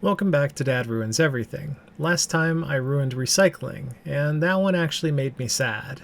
Welcome back to Dad Ruins Everything. Last time I ruined recycling, and that one actually made me sad.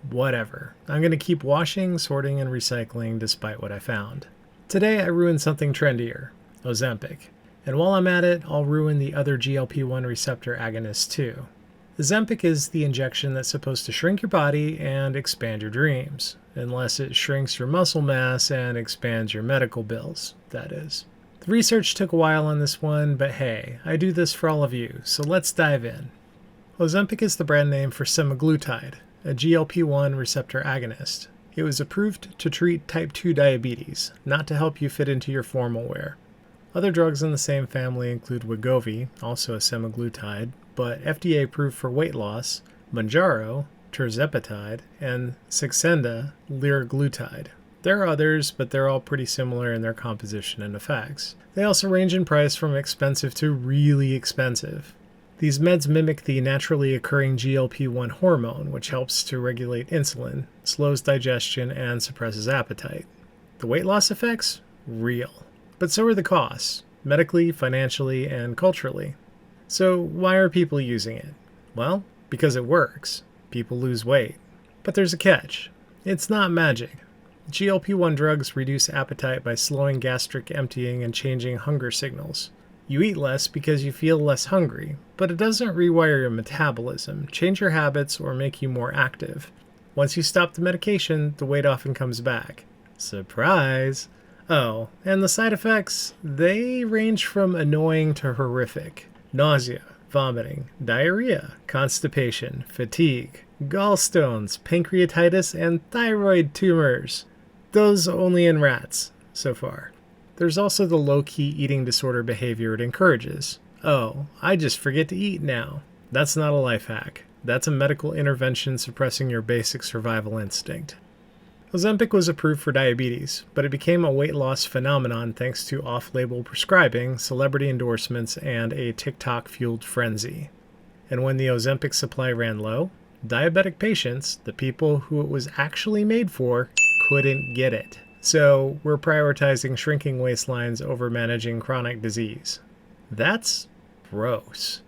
Whatever. I'm going to keep washing, sorting, and recycling despite what I found. Today I ruined something trendier, Ozempic. And while I'm at it, I'll ruin the other GLP-1 receptor agonists too. Ozempic is the injection that's supposed to shrink your body and expand your dreams. Unless it shrinks your muscle mass and expands your medical bills, that is. The research took a while on this one, but hey, I do this for all of you, so let's dive in. Ozempic is the brand name for semaglutide, a GLP-1 receptor agonist. It was approved to treat type 2 diabetes, not to help you fit into your formal wear. Other drugs in the same family include Wegovy, also a semaglutide, but FDA approved for weight loss, Mounjaro, tirzepatide, and Saxenda, liraglutide. There are others, but they're all pretty similar in their composition and effects. They also range in price from expensive to really expensive. These meds mimic the naturally occurring GLP-1 hormone, which helps to regulate insulin, slows digestion, and suppresses appetite. The weight loss effects? Real. But so are the costs, medically, financially, and culturally. So why are people using it? Well, because it works. People lose weight. But there's a catch. It's not magic. GLP-1 drugs reduce appetite by slowing gastric emptying and changing hunger signals. You eat less because you feel less hungry, but it doesn't rewire your metabolism, change your habits, or make you more active. Once you stop the medication, the weight often comes back. Surprise! Oh, and the side effects? They range from annoying to horrific. Nausea, vomiting, diarrhea, constipation, fatigue, gallstones, pancreatitis, and thyroid tumors. Those only in rats, so far. There's also the low-key eating disorder behavior it encourages. Oh, I just forget to eat now. That's not a life hack. That's a medical intervention suppressing your basic survival instinct. Ozempic was approved for diabetes, but it became a weight loss phenomenon thanks to off-label prescribing, celebrity endorsements, and a TikTok-fueled frenzy. And when the Ozempic supply ran low, diabetic patients, the people who it was actually made for, couldn't get it. So we're prioritizing shrinking waistlines over managing chronic disease. That's gross.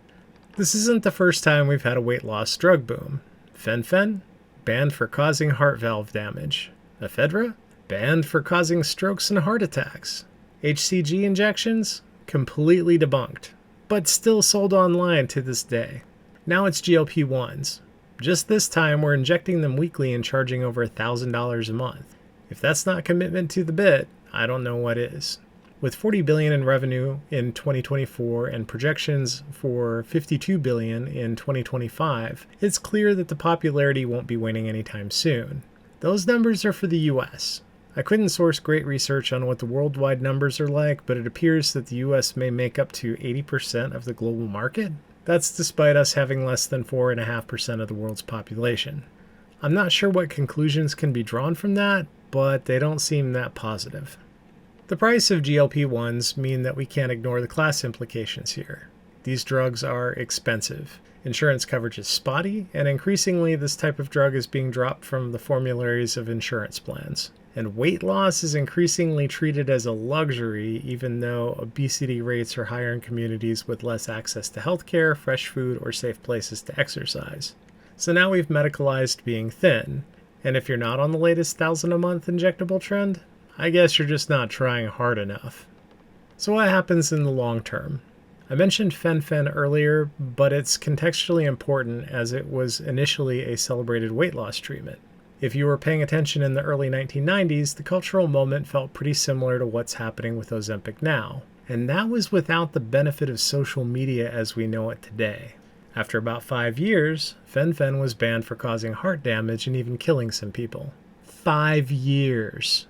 This isn't the first time we've had a weight loss drug boom. Fen-phen? Banned for causing heart valve damage. Ephedra? Banned for causing strokes and heart attacks. HCG injections? Completely debunked, but still sold online to this day. Now it's GLP-1s. Just this time we're injecting them weekly and charging over $1,000 a month. If that's not commitment to the bit, I don't know what is. With $40 billion in revenue in 2024 and projections for $52 billion in 2025, it's clear that the popularity won't be waning anytime soon. Those numbers are for the US. I couldn't source great research on what the worldwide numbers are like, but it appears that the US may make up to 80% of the global market. That's despite us having less than 4.5% of the world's population. I'm not sure what conclusions can be drawn from that, but they don't seem that positive. The price of GLP-1s mean that we can't ignore the class implications here. These drugs are expensive. Insurance coverage is spotty, and increasingly this type of drug is being dropped from the formularies of insurance plans. And weight loss is increasingly treated as a luxury, even though obesity rates are higher in communities with less access to healthcare, fresh food, or safe places to exercise. So now we've medicalized being thin, and if you're not on the latest $1,000 a month injectable trend, I guess you're just not trying hard enough. So what happens in the long term? I mentioned fen-phen earlier, but it's contextually important as it was initially a celebrated weight loss treatment. If you were paying attention in the early 1990s, the cultural moment felt pretty similar to what's happening with Ozempic now, and that was without the benefit of social media as we know it today. After about 5 years, fen-phen was banned for causing heart damage and even killing some people. 5 years!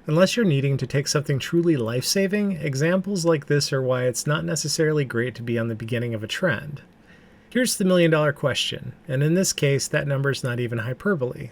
Unless you're needing to take something truly life-saving, examples like this are why it's not necessarily great to be on the beginning of a trend. Here's the million-dollar question, and in this case, that number's not even hyperbole.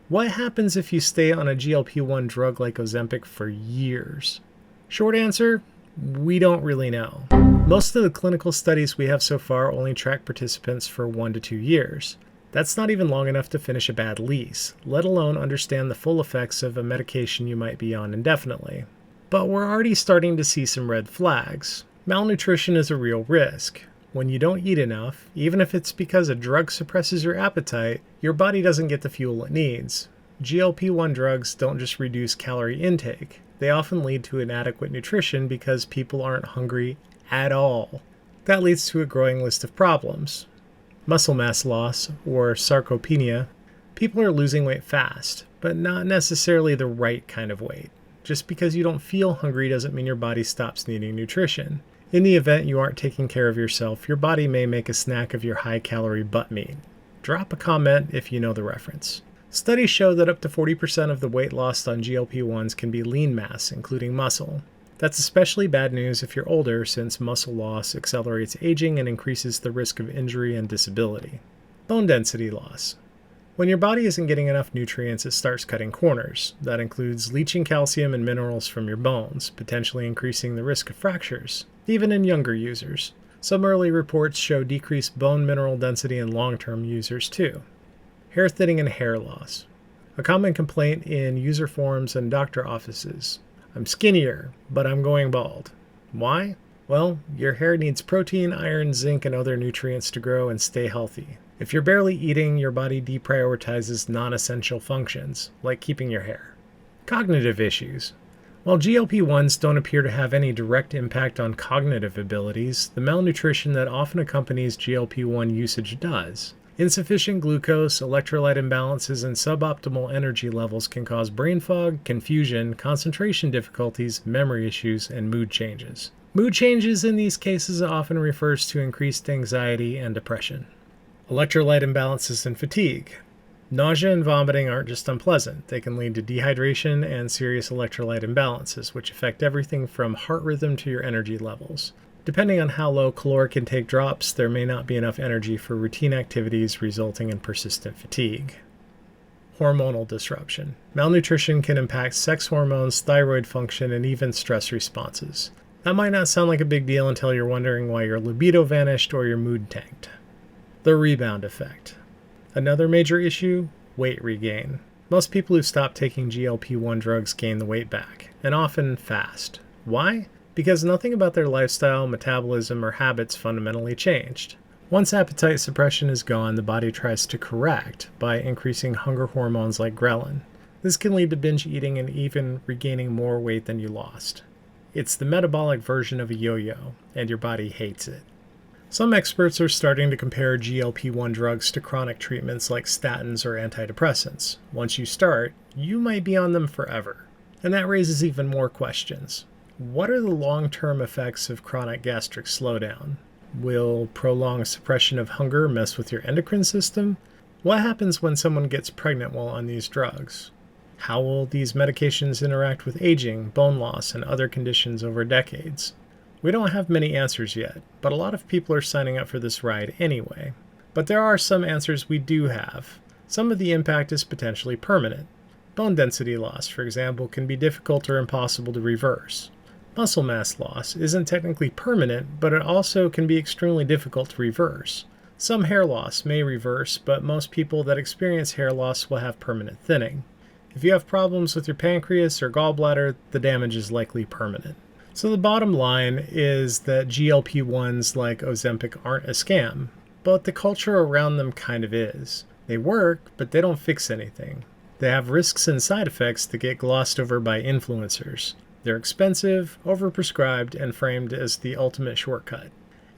What happens if you stay on a GLP-1 drug like Ozempic for years? Short answer, we don't really know. Most of the clinical studies we have so far only track participants for 1 to 2 years. That's not even long enough to finish a bad lease, let alone understand the full effects of a medication you might be on indefinitely. But we're already starting to see some red flags. Malnutrition is a real risk. When you don't eat enough, even if it's because a drug suppresses your appetite, your body doesn't get the fuel it needs. GLP-1 drugs don't just reduce calorie intake. They often lead to inadequate nutrition because people aren't hungry at all. That leads to a growing list of problems. Muscle mass loss, or sarcopenia. People are losing weight fast, but not necessarily the right kind of weight. Just because you don't feel hungry doesn't mean your body stops needing nutrition. In the event you aren't taking care of yourself, your body may make a snack of your high-calorie butt meat. Drop a comment if you know the reference. Studies show that up to 40% of the weight lost on GLP-1s can be lean mass, including muscle. That's especially bad news if you're older, since muscle loss accelerates aging and increases the risk of injury and disability. Bone density loss. When your body isn't getting enough nutrients, it starts cutting corners. That includes leaching calcium and minerals from your bones, potentially increasing the risk of fractures, even in younger users. Some early reports show decreased bone mineral density in long-term users too. Hair thinning and hair loss. A common complaint in user forums and doctor offices. I'm skinnier, but I'm going bald. Why? Well, your hair needs protein, iron, zinc, and other nutrients to grow and stay healthy. If you're barely eating, your body deprioritizes non-essential functions, like keeping your hair. Cognitive issues. While GLP-1s don't appear to have any direct impact on cognitive abilities, the malnutrition that often accompanies GLP-1 usage does. Insufficient glucose, electrolyte imbalances, and suboptimal energy levels can cause brain fog, confusion, concentration difficulties, memory issues, and mood changes. Mood changes in these cases often refers to increased anxiety and depression. Electrolyte imbalances and fatigue. Nausea and vomiting aren't just unpleasant. They can lead to dehydration and serious electrolyte imbalances, which affect everything from heart rhythm to your energy levels. Depending on how low caloric intake drops, there may not be enough energy for routine activities, resulting in persistent fatigue. Hormonal disruption. Malnutrition can impact sex hormones, thyroid function, and even stress responses. That might not sound like a big deal until you're wondering why your libido vanished or your mood tanked. The rebound effect. Another major issue, weight regain. Most people who stop taking GLP-1 drugs gain the weight back, and often fast. Why? Because nothing about their lifestyle, metabolism, or habits fundamentally changed. Once appetite suppression is gone, the body tries to correct by increasing hunger hormones like ghrelin. This can lead to binge eating and even regaining more weight than you lost. It's the metabolic version of a yo-yo, and your body hates it. Some experts are starting to compare GLP-1 drugs to chronic treatments like statins or antidepressants. Once you start, you might be on them forever. And that raises even more questions. What are the long-term effects of chronic gastric slowdown? Will prolonged suppression of hunger mess with your endocrine system? What happens when someone gets pregnant while on these drugs? How will these medications interact with aging, bone loss, and other conditions over decades? We don't have many answers yet, but a lot of people are signing up for this ride anyway. But there are some answers we do have. Some of the impact is potentially permanent. Bone density loss, for example, can be difficult or impossible to reverse. Muscle mass loss isn't technically permanent, but it also can be extremely difficult to reverse. Some hair loss may reverse, but most people that experience hair loss will have permanent thinning. If you have problems with your pancreas or gallbladder, the damage is likely permanent. So the bottom line is that GLP-1s like Ozempic aren't a scam, but the culture around them kind of is. They work, but they don't fix anything. They have risks and side effects that get glossed over by influencers. They're expensive, overprescribed, and framed as the ultimate shortcut.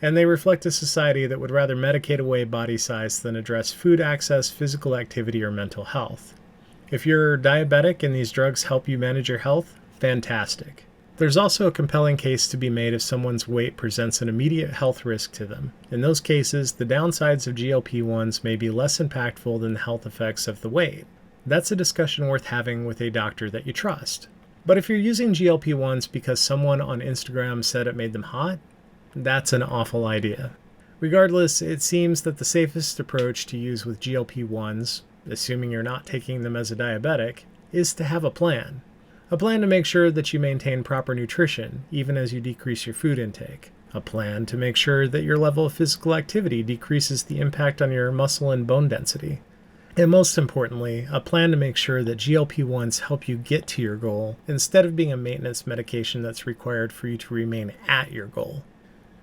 And they reflect a society that would rather medicate away body size than address food access, physical activity, or mental health. If you're diabetic and these drugs help you manage your health, fantastic. There's also a compelling case to be made if someone's weight presents an immediate health risk to them. In those cases, the downsides of GLP-1s may be less impactful than the health effects of the weight. That's a discussion worth having with a doctor that you trust. But if you're using GLP-1s because someone on Instagram said it made them hot, that's an awful idea. Regardless, it seems that the safest approach to use with GLP-1s, assuming you're not taking them as a diabetic, is to have a plan. A plan to make sure that you maintain proper nutrition, even as you decrease your food intake. A plan to make sure that your level of physical activity decreases the impact on your muscle and bone density. And most importantly, a plan to make sure that GLP-1s help you get to your goal, instead of being a maintenance medication that's required for you to remain at your goal.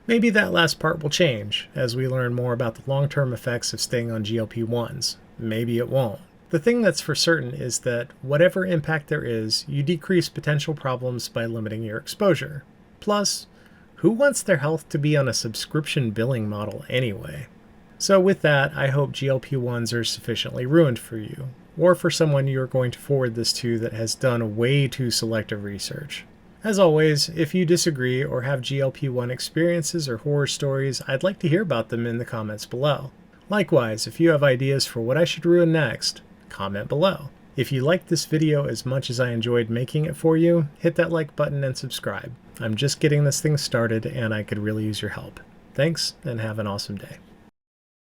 Maybe that last part will change as we learn more about the long-term effects of staying on GLP-1s. Maybe it won't. The thing that's for certain is that whatever impact there is, you decrease potential problems by limiting your exposure. Plus, who wants their health to be on a subscription billing model anyway? So with that, I hope GLP-1s are sufficiently ruined for you, or for someone you're going to forward this to that has done way too selective research. As always, if you disagree or have GLP-1 experiences or horror stories, I'd like to hear about them in the comments below. Likewise, if you have ideas for what I should ruin next, comment below. If you liked this video as much as I enjoyed making it for you, hit that like button and subscribe. I'm just getting this thing started and I could really use your help. Thanks, and have an awesome day.